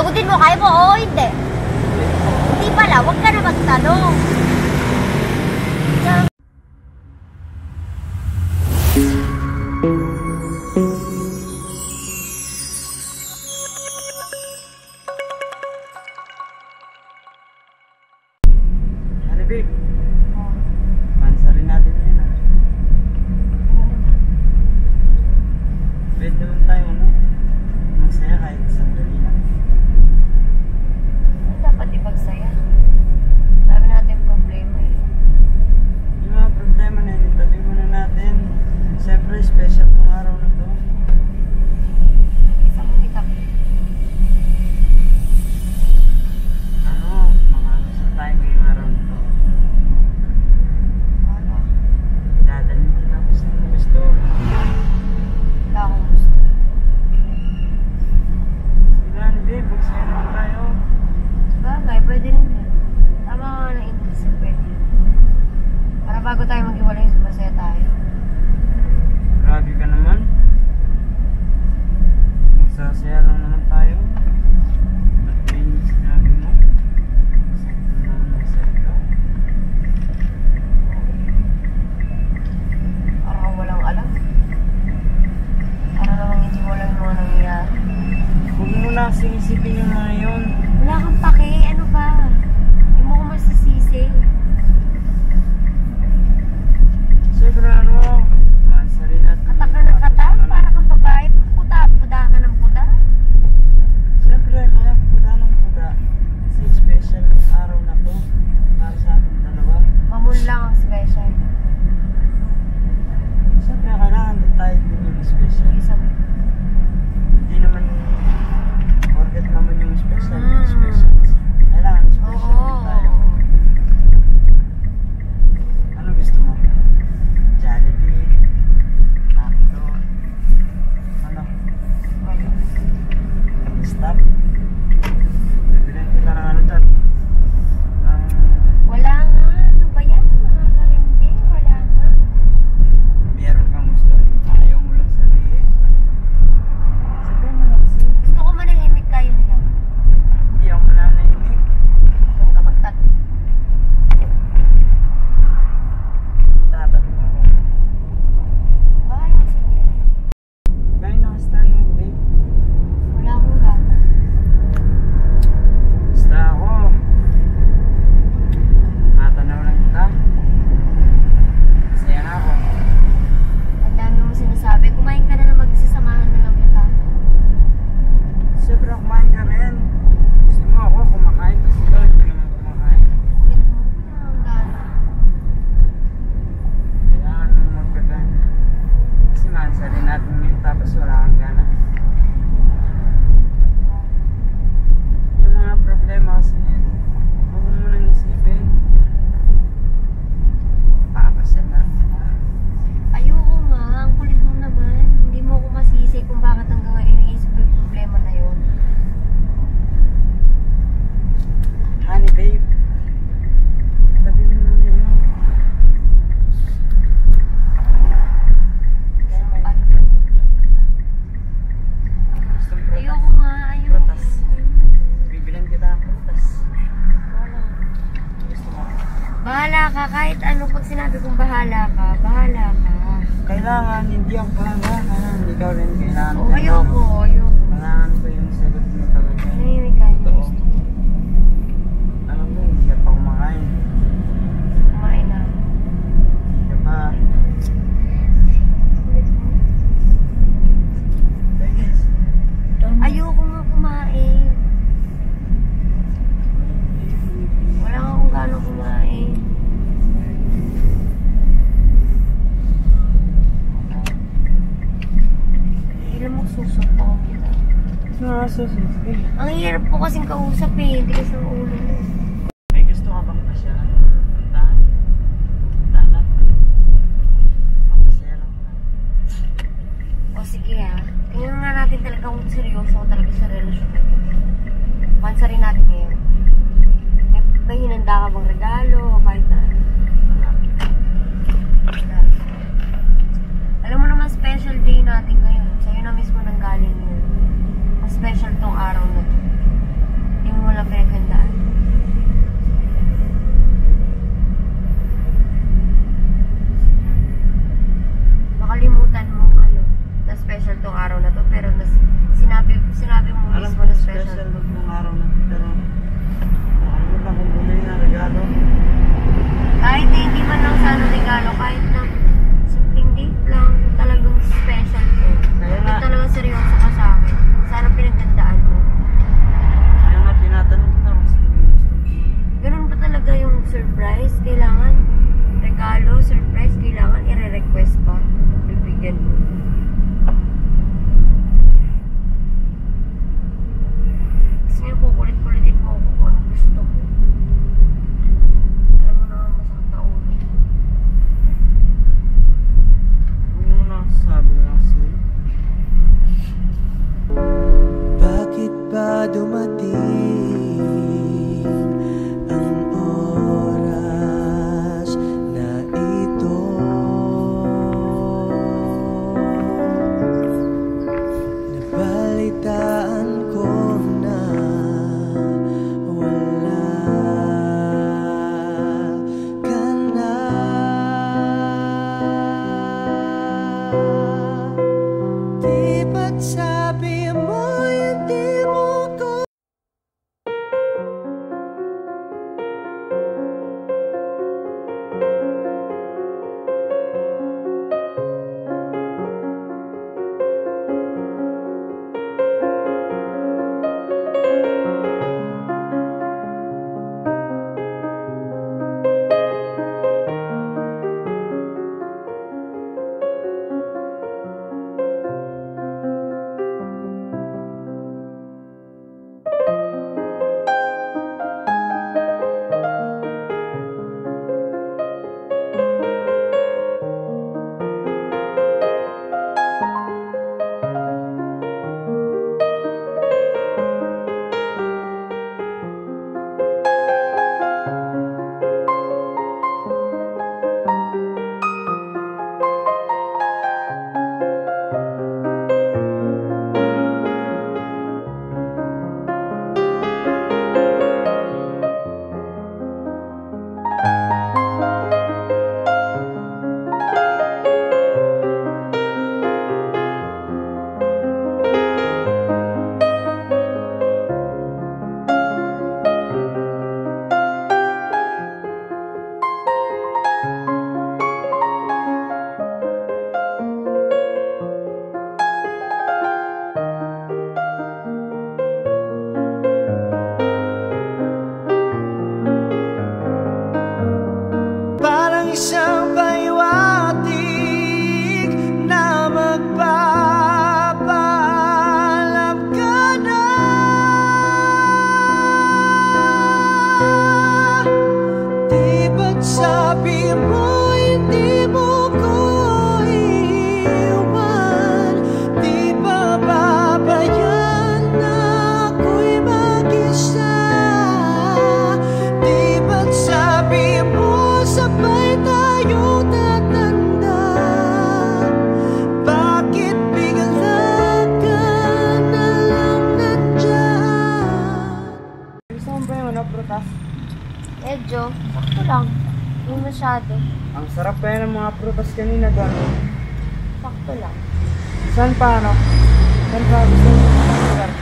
Sagutin mo, kaya mo? Oo, hindi. Hindi pala, huwag ka na magtanong. Ano, babe? Mansarin natin yun, ha? Pwede naman tayo, ano? Masaya kahit sandali lang. Dapat ipagsaya. Dami natin problema eh. Yung mga problema na yun, itabi muna natin. Siyempre, special tong araw na to. Isang itap. Ano, makakasal tayo ngayong araw na to. Ano? Dadalhin kita ako sa gusto. Wala akong gusto. Sige, babe, magsaya naman tayo. Bagay, pwede rin yan. Tama nga na English, pwede. Para bago tayo maghiwalay, masaya tayo. Grabe ka naman. Magsasaya lang naman tayo. Ba't ba yung sinabi mo? Sakto naman masaya ka. Parang walang alam. Para namang hindi mo alam yung mga nangyayari. Huwag mo na kasing isipin yung mga yun. Wala kang pake, ano ba? Hindi mo ko masasisi. Siyempre ano, mansarin natin. Kata ka ng kata, para kang babae, puta, puda ka ng puda. Siyempre, kaya puda ng puda. Kasi special araw na to. Para sa ating dalawa. Mamun lang ang special. Siyempre, kailangan din tayo din yung special. Isang Hindi naman forget naman yung special. Special. Kailangan special din tayo. Ano gusto mo? Jollibee, Nakto, ano? Stop. Bibilin kita ng ano dyan. Ng wala nga, ano ba yan? Makakarindi, wala nga. meron kang gusto. Ayaw mo lang sabihin. Sabihin mo lang kasi. Gusto ko manahimik kayo lang. Hindi ako mananahimik. Huwag ka magtanong. Tatanong ako. Bahala ka sige. Gaya na kasi tayo, babe. Wala akong gana. Basta ako. Matanaw lang kita. Masaya na ako. Ang dami mo sinasabi. Kumain ka na lang, magsasamahan na lang kita. Siyempre kumain ka rin. Gusto mo ako kumakain kasi ikaw hindi naman kumakain. Kulit mo, wala akong gana. Kailangan nang magkagana. Kasi mansarin natin ngayon tapos wala kang gana. Yung mga problema kasi yan, huwag mo munang isipin. Papasyan lang kita. Ayoko nga, ang kulit mo naman. Hindi mo ako masisi kung bakit hanggang ngayon iniisip ko yung problema na yun. Honey babe, tabi mo muna yun. Kaya mo palit. Gusto mo prutas? Ayoko nga, ayoko. Prutas. Bibilan kita ng prutas. Wala. Gusto mo? Bahala ka, kahit ano pag sinabi kong bahala ka, bahala ka. Kailangan, hindi ako bahala. Kailangan, ikaw rin kailangan. Oh, ayoko, ayoko. Kailangan ko yung sagot mo talaga. Nanahimik ka, Totoo. gusto ko. Alam mo, hindi ka pa kumakain. Kumain na. Hindi ka pa. Kulit mo. Guys, Ayoko nga kumain. Wala nga kung gaano kumain. Hindi mo susupo kita. sige. Ang hirap po kasing kausap eh. Hindi kasi ang ulo mo. May gusto ka bang pasyalan? Puntahan? Puntahan natin. Papasaya lang na. O sige ha. Tingnan nga natin talaga kung seryoso ko talaga sa relasyon. Mansa rin natin ngayon. May hinanda ka bang regalo? Kahit na ano. Wala. Alam mo naman special day natin ngayon. Sa'yo na mismo nanggaling yun. Mas special tong araw na to. ang oras na ito. Nabalitaan ko na wala ka na. Di ba't sabi mo hindi mo ko parang isang pahiwatig na magpapaalam ka na. Di ba't sabi mo hindi mo ko iiwan? Di ba babayaan na ako'y mag-isa? Di ba't sabi mo sabay tayo tatanda? Bakit bigla ka na lang nandyan? Gusto mo ba yung prutas? Medyo, sakto lang. Hindi masyado. Ang sarap pa yan ng mga prutas kanina doon. Sakto lang. Saan pa ano? Saan pa gusto mo? Lugar?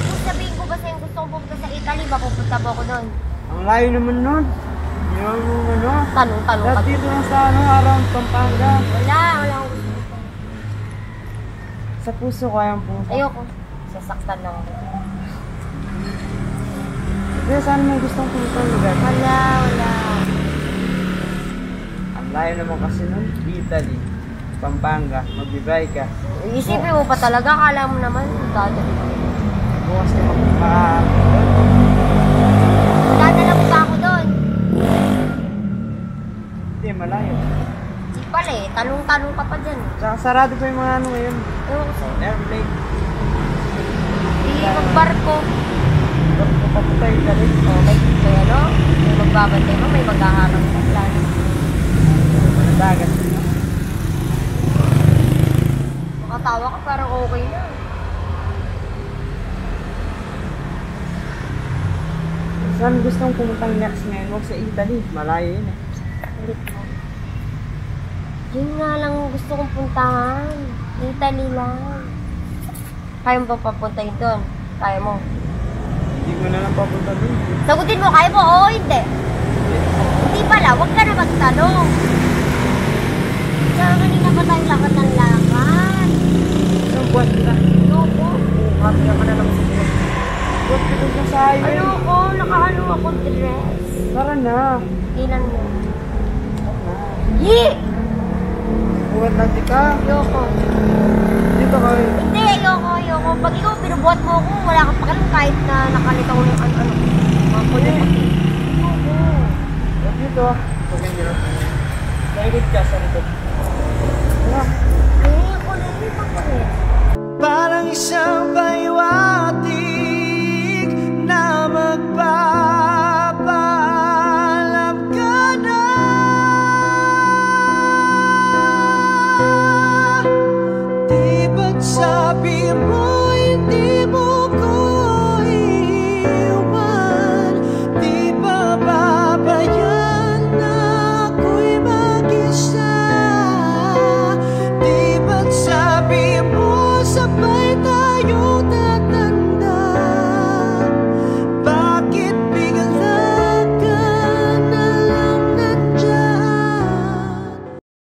Kung sabihin ko ba sa'yo gusto kong pupunta sa Italy, mapupunta ba ako doon? Ang layo naman nun. Yung ano? Tanong-tanong ka. Lahat dito lang sa ano, around Pampanga. Wala akong gusto. Sa puso ko yung puso. Ayoko. Sasaktan lang ako. Kaya saan mo gustong pumunta ang lugar? Wala. Ang layo naman kasi nun. Italy, Pampanga, magbibay ka. Isipin mo pa talaga, akala mo naman, dadali ko. Bukas ka magpapaka. Dadala mo pa ako doon. Hindi, malayo. Di pala eh, talong-talong ka pa dyan. Saka sarado pa yung mga ano ngayon. Ewan ko sa'yo. Airplane. Di magbarko. Papunta Italy. May ano, may magbabantay mo, may maghaharang sa plan. Dagat. Makatawa ka, parang okay na. Saan gustong pumuntang next ngayon? Huwag sa Italy. Malayo yun eh. Ulit mo. Yun nga lang gusto kong puntahan. Italy lang. Kaya mo ba papuntahin doon? Kaya mo? Hindi ko na lang papunta doon. Sagutin mo, kaya mo? Oo, hindi. Hindi pala, huwag ka na magtanong. Kaya kanina pa tayong lakad ng lakad. Isang buwan na. Ayoko. Happy ka na lang siguro. Buwan ka doon sa highway. Ayoko, nakaano ako dress. Tara na. Ilan mo? Tara na. Yi! Buwan natin ka. Ayoko. Dito ka eh. Hindi, ayoko. Pag ikaw pinubuhat mo ako, wala kang pakalam kahit na nakalitaw ng ano. Mga kulit. Ayoko. Dito ah. Paganda na. Nailid ka sa likod. Tara. Ayoko na rin ako eh. isang